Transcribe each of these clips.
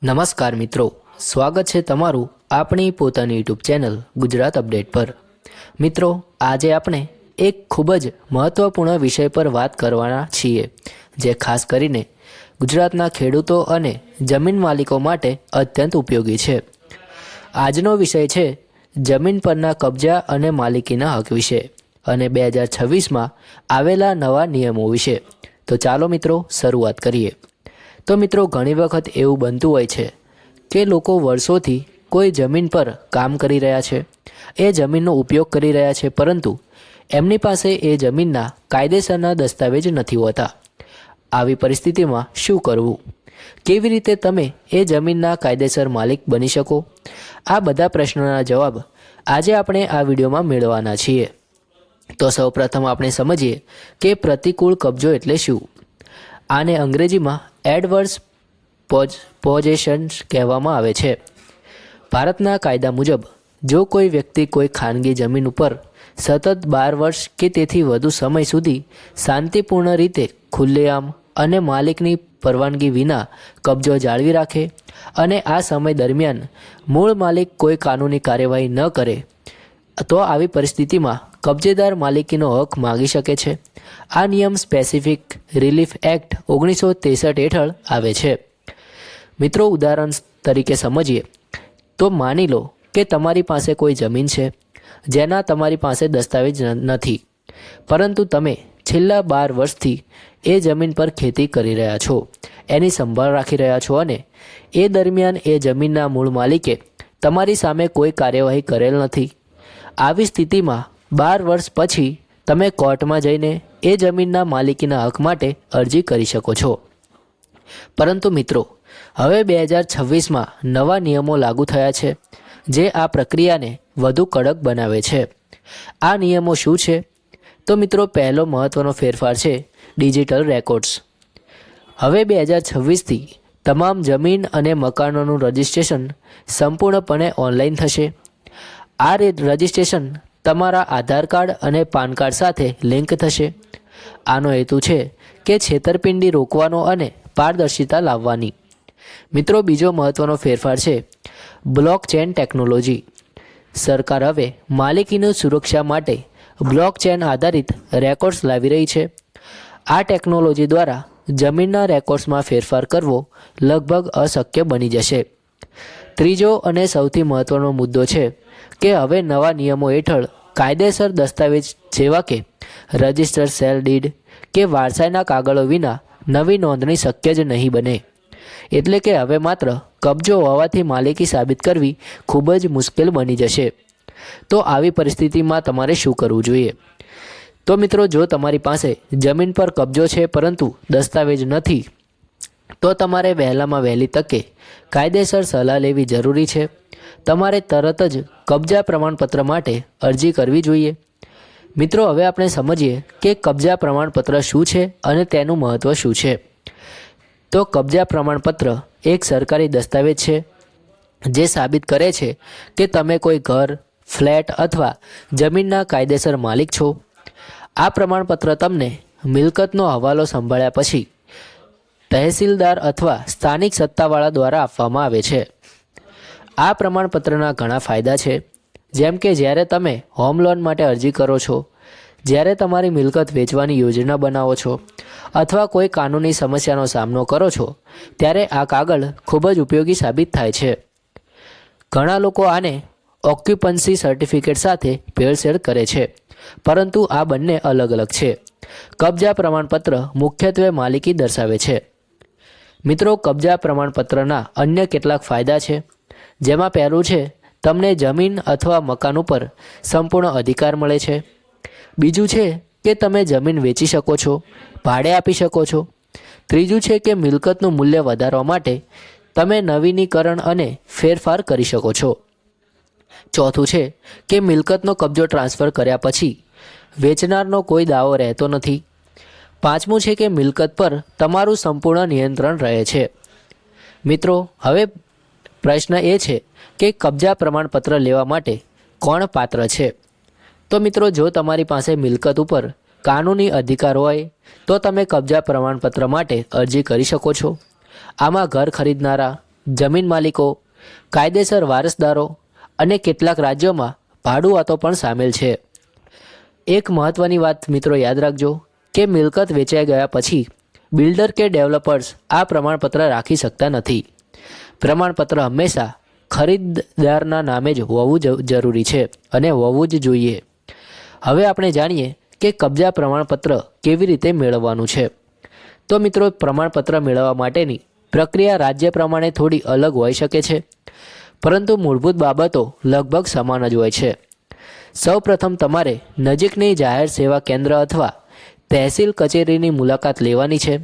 નમસ્કાર મિત્રો, સ્વાગત છે તમારું આપણી પોતાની યુટ્યુબ ચેનલ ગુજરાત અપડેટ પર। મિત્રો, આજે આપણે એક ખૂબ જ મહત્ત્વપૂર્ણ વિષય પર વાત કરવાના છીએ, જે ખાસ કરીને ગુજરાતના ખેડૂતો અને જમીન માલિકો માટે અત્યંત ઉપયોગી છે। આજનો વિષય છે જમીન પરના કબજા અને માલિકીના હક વિશે અને 2026માં આવેલા નવા નિયમો વિશે। તો ચાલો મિત્રો શરૂઆત કરીએ। તો મિત્રો, ઘણી વખત એવું બનતું હોય છે કે લોકો વર્ષોથી કોઈ જમીન પર કામ કરી રહ્યા છે, એ જમીનનો ઉપયોગ કરી રહ્યા છે, પરંતુ એમની પાસે એ જમીનના કાયદેસરના દસ્તાવેજ નથી હોતા। આવી પરિસ્થિતિમાં શું કરવું, કેવી રીતે તમે એ જમીનના કાયદેસર માલિક બની શકો, આ બધા પ્રશ્નોના જવાબ આજે આપણે આ વિડીયોમાં મેળવવાના છીએ। તો સૌપ્રથમ આપણે સમજીએ કે પ્રતિકૂળ કબજો એટલે શું। આને અંગ્રેજીમાં એડવર્સ પોઝેશન કહેવામાં આવે છે। ભારતના કાયદા મુજબ જો કોઈ વ્યક્તિ કોઈ ખાનગી જમીન ઉપર સતત 12 વર્ષ કે તેથી વધુ સમય સુધી શાંતિપૂર્ણ રીતે ખુલ્લેઆમ અને માલિકની પરવાનગી વિના કબજો જાળવી રાખે અને આ સમય દરમિયાન મૂળ માલિક કોઈ કાનૂની કાર્યવાહી ન કરે, તો આવી પરિસ્થિતિમાં કબજેદાર માલિકીનો હક માગી શકે છે। આ નિયમ સ્પેસિફિક રિલીફ એક્ટ 1963 હેઠળ આવે છે। મિત્રો, ઉદાહરણ તરીકે સમજીએ તો માની લો કે તમારી પાસે કોઈ જમીન છે જેના તમારી પાસે દસ્તાવેજ નથી, પરંતુ તમે છેલ્લા 12 વર્ષથી એ જમીન પર ખેતી કરી રહ્યા છો, એની સંભાળ રાખી રહ્યા છો અને એ દરમિયાન એ જમીનના મૂળ માલિકે તમારી સામે કોઈ કાર્યવાહી કરેલ નથી। આવી સ્થિતિમાં 12 વર્ષ પછી તમે કોર્ટમાં જઈને એ જમીનના માલિકીના હક માટે અરજી કરી શકો છો। પરંતુ મિત્રો, હવે 2026માં નવા નિયમો લાગુ થયા છે, જે આ પ્રક્રિયાને વધુ કડક બનાવે છે। આ નિયમો શું છે? તો મિત્રો, પહેલો મહત્ત્વનો ફેરફાર છે ડિજિટલ રેકોર્ડ્સ। હવે 2026થી તમામ જમીન અને મકાનોનું રજિસ્ટ્રેશન સંપૂર્ણપણે ઓનલાઈન થશે। આ રજિસ્ટ્રેશન તમારા આધાર કાર્ડ અને પાન કાર્ડ સાથે લિંક થશે। આનો હેતુ છે કે છેતરપિંડી રોકવાનો અને પારદર્શિતા લાવવાની। મિત્રો, બીજો મહત્ત્વનો ફેરફાર છે બ્લોકચેન ટેકનોલોજી। સરકાર હવે માલિકીની સુરક્ષા માટે બ્લોકચેન આધારિત રેકોર્ડ્સ લાવી રહી છે। આ ટેકનોલોજી દ્વારા જમીનના રેકોર્ડ્સમાં ફેરફાર કરવો લગભગ અશક્ય બની જશે। ત્રીજો અને સૌથી મહત્ત્વનો મુદ્દો છે કે હવે નવા નિયમો હેઠળ કાયદેસર દસ્તાવેજ જેવા કે રજિસ્ટર સેલ ડીડ કે વારસાઈના કાગળો વિના નવી નોંધણી શક્ય જ નહીં બને। એટલે કે હવે માત્ર કબજો હોવાથી માલિકી સાબિત કરવી ખૂબ જ મુશ્કેલ બની જશે। તો આવી પરિસ્થિતિમાં તમારે શું કરવું જોઈએ? તો મિત્રો, જો તમારી પાસે જમીન પર કબજો છે પરંતુ દસ્તાવેજ નથી, તો તમારે વહેલામાં વહેલી તકે કાયદેસર સલાહ લેવી જરૂરી છે। તમારે તરત જ કબજા પ્રમાણપત્ર માટે અરજી કરવી જોઈએ। મિત્રો, હવે આપણે સમજીએ કે કબજા પ્રમાણપત્ર શું છે અને તેનું મહત્ત્વ શું છે। તો કબજા પ્રમાણપત્ર એક સરકારી દસ્તાવેજ છે જે સાબિત કરે છે કે તમે કોઈ ઘર, ફ્લેટ અથવા જમીનના કાયદેસર માલિક છો। આ પ્રમાણપત્ર તમને મિલકતનો હવાલો સંભાળ્યા પછી તહેસીલદાર અથવા સ્થાનિક સત્તાવાળા દ્વારા આપવામાં આવે છે। આ પ્રમાણપત્રના ઘણા ફાયદા છે, જેમ કે જ્યારે તમે હોમ લોન માટે અરજી કરો છો, જ્યારે તમારી મિલકત વેચવાની યોજના બનાવો છો અથવા કોઈ કાનૂની સમસ્યાનો સામનો કરો છો, ત્યારે આ કાગળ ખૂબ જ ઉપયોગી સાબિત થાય છે। ઘણા લોકો આને ઓક્યુપન્સી સર્ટિફિકેટ સાથે ભેળસેળ કરે છે, પરંતુ આ બંને અલગ અલગ છે। કબજા પ્રમાણપત્ર મુખ્યત્વે માલિકી દર્શાવે છે। મિત્રો, કબજા પ્રમાણપત્રના અન્ય કેટલાક ફાયદા છે, જેમાં પહેલું છે તમને જમીન અથવા મકાન ઉપર સંપૂર્ણ અધિકાર મળે છે। બીજું છે કે તમે જમીન વેચી શકો છો, ભાડે આપી શકો છો। ત્રીજું છે કે મિલકતનું મૂલ્ય વધારવા માટે તમે નવીનીકરણ અને ફેરફાર કરી શકો છો। ચોથું છે કે મિલકતનો કબજો ટ્રાન્સફર કર્યા પછી વેચનારનો કોઈ દાવો રહેતો નથી। પાંચમું છે કે મિલકત પર તમારું સંપૂર્ણ નિયંત્રણ રહે છે। મિત્રો, હવે પ્રશ્ન એ છે કે કબજા પ્રમાણપત્ર લેવા માટે કોણ પાત્ર છે? તો મિત્રો, જો તમારી પાસે મિલકત ઉપર કાનૂની અધિકાર હોય તો તમે કબજા પ્રમાણપત્ર માટે અરજી કરી શકો છો। આમાં ઘર ખરીદનારા, જમીન માલિકો, કાયદેસર વારસદારો અને કેટલાક રાજ્યોમાં ભાડુઆતો પણ સામેલ છે. એક મહત્ત્વની વાત મિત્રો યાદ રાખજો કે મિલકત વેચાઈ ગયા પછી બિલ્ડર કે ડેવલપર્સ આ પ્રમાણપત્ર રાખી શકતા નથી. પ્રમાણપત્ર હંમેશા ખરીદદારના નામે જ હોવું જરૂરી છે અને હોવું જ જોઈએ. હવે આપણે જાણીએ કે કબજા પ્રમાણપત્ર કેવી રીતે મેળવવાનું છે. તો મિત્રો, પ્રમાણપત્ર મેળવવા માટેની પ્રક્રિયા રાજ્ય પ્રમાણે થોડી અલગ હોઈ શકે છે, પરંતુ મૂળભૂત બાબતો લગભગ સમાન જ હોય છે. સૌ પ્રથમ તમારે નજીકની જાહેર સેવા કેન્દ્ર અથવા તહેસીલ કચેરીની મુલાકાત લેવાની છે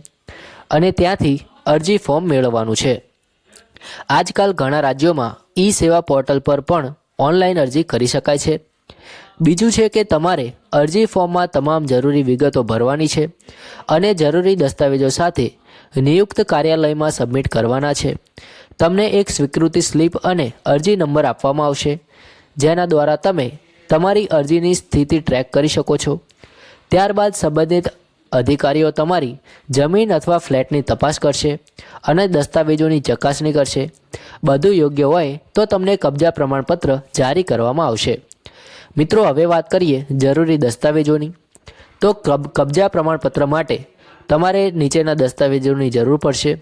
અને ત્યાંથી અરજી ફોર્મ મેળવવાનું છે. આજકાલ ઘણા રાજ્યોમાં ઈ સેવા પોર્ટલ પર પણ ઓનલાઈન અરજી કરી શકાય છે. બીજું છે કે તમારે અરજી ફોર્મમાં તમામ જરૂરી વિગતો ભરવાની છે અને જરૂરી દસ્તાવેજો સાથે નિયુક્ત કાર્યાલયમાં સબમિટ કરવાના છે. તમને એક સ્વીકૃતિ સ્લિપ અને અરજી નંબર આપવામાં આવશે, જેના દ્વારા તમે તમારી અરજીની સ્થિતિ ટ્રેક કરી શકો છો. ત્યારબાદ સંબંધિત અધિકારીઓ તમારી જમીન અથવા ફ્લેટની તપાસ કરશે અને દસ્તાવેજોની ચકાસણી કરશે. બધું યોગ્ય હોય તો તમને કબજા પ્રમાણપત્ર જારી કરવામાં આવશે. મિત્રો, હવે વાત કરીએ જરૂરી દસ્તાવેજોની. તો કબજા પ્રમાણપત્ર માટે તમારે નીચેના દસ્તાવેજોની જરૂર પડશે,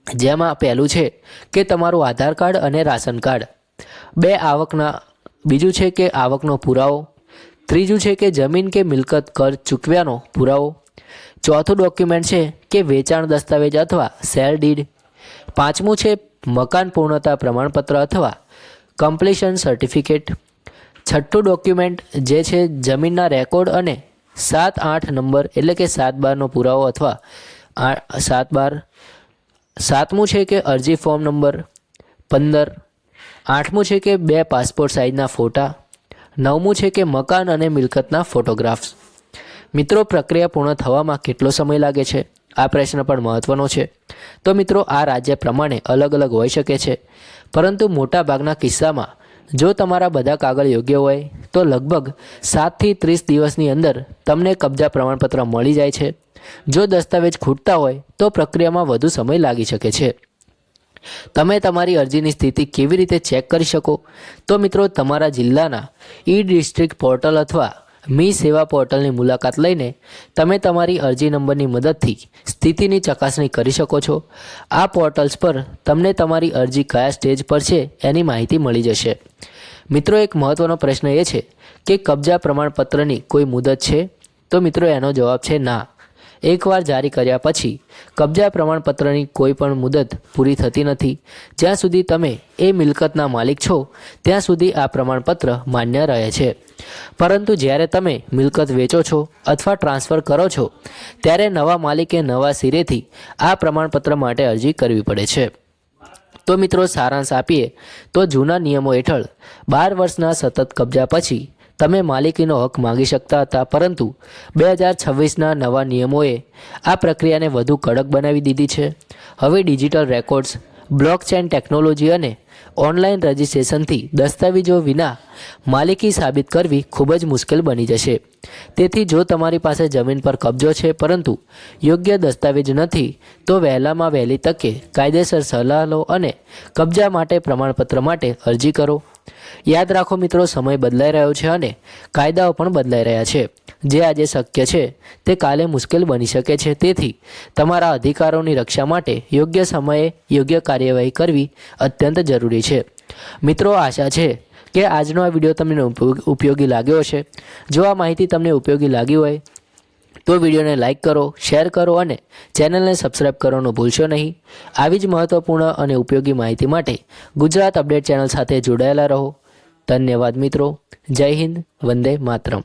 જેમાં પહેલું છે કે તમારું આધાર કાર્ડ અને રાશન કાર્ડ. બીજું છે કે આવકનો પુરાવો. ત્રીજું છે કે જમીન કે મિલકત કર ચૂકવ્યાનો પુરાવો. ચોથું ડોક્યુમેન્ટ છે કે વેચાણ દસ્તાવેજ અથવા સેલ ડીડ. પાંચમું છે મકાન પૂર્ણતા પ્રમાણપત્ર અથવા કમ્પ્લીશન સર્ટિફિકેટ. છઠ્ઠું ડોક્યુમેન્ટ જે છે જમીનના રેકોર્ડ અને 7-8 નંબર એટલે કે 7-12નો પુરાવો અથવા 7-12. સાતમું છે કે અરજી ફોર્મ નંબર 15. આઠમું છે કે 2 પાસપોર્ટ સાઇઝના ફોટા. નવમું છે કે મકાન અને મિલકતના ફોટોગ્રાફ્સ. મિત્રો, પ્રક્રિયા પૂર્ણ થવામાં કેટલો સમય લાગે છે? આ પ્રશ્ન પણ મહત્ત્વનો છે. તો મિત્રો, આ રાજ્ય પ્રમાણે અલગ અલગ હોઈ શકે છે, પરંતુ મોટા ભાગના કિસ્સામાં જો તમારા બધા કાગળ યોગ્ય હોય તો લગભગ 7 થી 30 દિવસની અંદર તમને કબજા પ્રમાણપત્ર મળી જાય છે. જો દસ્તાવેજ ખૂટતા હોય તો પ્રક્રિયામાં વધુ સમય લાગી શકે છે. તમે તમારી અરજીની સ્થિતિ કેવી રીતે ચેક કરી શકો? તો મિત્રો, તમારા જિલ્લાના ઈ ડિસ્ટ્રિક્ટ પોર્ટલ અથવા મી સેવા પોર્ટલની મુલાકાત લઈને તમે તમારી અરજી નંબરની મદદથી સ્થિતિની ચકાસણી કરી શકો છો. આ પોર્ટલ્સ પર તમને તમારી અરજી કયા સ્ટેજ પર છે એની માહિતી મળી જશે. મિત્રો, એક મહત્ત્વનો પ્રશ્ન એ છે કે કબજા પ્રમાણપત્રની કોઈ મુદત છે? તો મિત્રો, એનો જવાબ છે ના. એકવાર જારી કર્યા પછી કબજા પ્રમાણપત્રની કોઈ પણ મુદત પૂરી થતી નથી. જ્યાં સુધી તમે એ મિલકતના માલિક છો ત્યાં સુધી આ પ્રમાણપત્ર માન્ય રહે છે. પરંતુ જ્યારે તમે મિલકત વેચો છો અથવા ટ્રાન્સફર કરો છો ત્યારે નવા માલિકે નવા સિરેથી આ પ્રમાણપત્ર માટે અરજી કરવી પડે છે. તો મિત્રો, સારાંશ આપીએ તો જૂના નિયમો હેઠળ 12 વર્ષના સતત કબજા પછી તમે માલિકીનો હક માંગી શકતા હતા, પરંતુ 2026ના નવા નિયમોએ આ પ્રક્રિયાને વધુ કડક બનાવી દીધી છે. હવે ડિજિટલ રેકોર્ડ્સ, બ્લોકચેન ટેકનોલોજી અને ઓનલાઈન રજિસ્ટ્રેશનથી દસ્તાવેજો વિના માલિકી સાબિત કરવી ખૂબ જ મુશ્કેલ બની જશે. તેથી જો તમારી પાસે જમીન પર કબજો છે પરંતુ યોગ્ય દસ્તાવેજ નથી, તો વહેલામાં વહેલી તકે કાયદેસર સલાહ લો અને કબજા માટે પ્રમાણપત્ર માટે અરજી કરો. યાદ રાખો મિત્રો, સમય બદલાઈ રહ્યો છે અને કાયદાઓ પણ બદલાઈ રહ્યા છે. જે આજે શક્ય છે તે કાલે મુશ્કેલ બની શકે છે. તેથી તમારા અધિકારોની રક્ષા માટે યોગ્ય સમયે યોગ્ય કાર્યવાહી કરવી અત્યંત જરૂરી છે. મિત્રો, આશા છે કે આજનો આ વિડીયો તમને ઉપયોગી લાગ્યો હશે. જો આ માહિતી તમને ઉપયોગી લાગી હોય તો વિડીયોને લાઇક કરો, શેર કરો અને ચેનલને સબસ્ક્રાઇબ કરવાનું ભૂલશો નહીં. આવી જ મહત્ત્વપૂર્ણ અને ઉપયોગી માહિતી માટે ગુજરાત અપડેટ ચેનલ સાથે જોડાયેલા રહો. ધન્યવાદ મિત્રો. જય હિન્દ. વંદે માતરમ.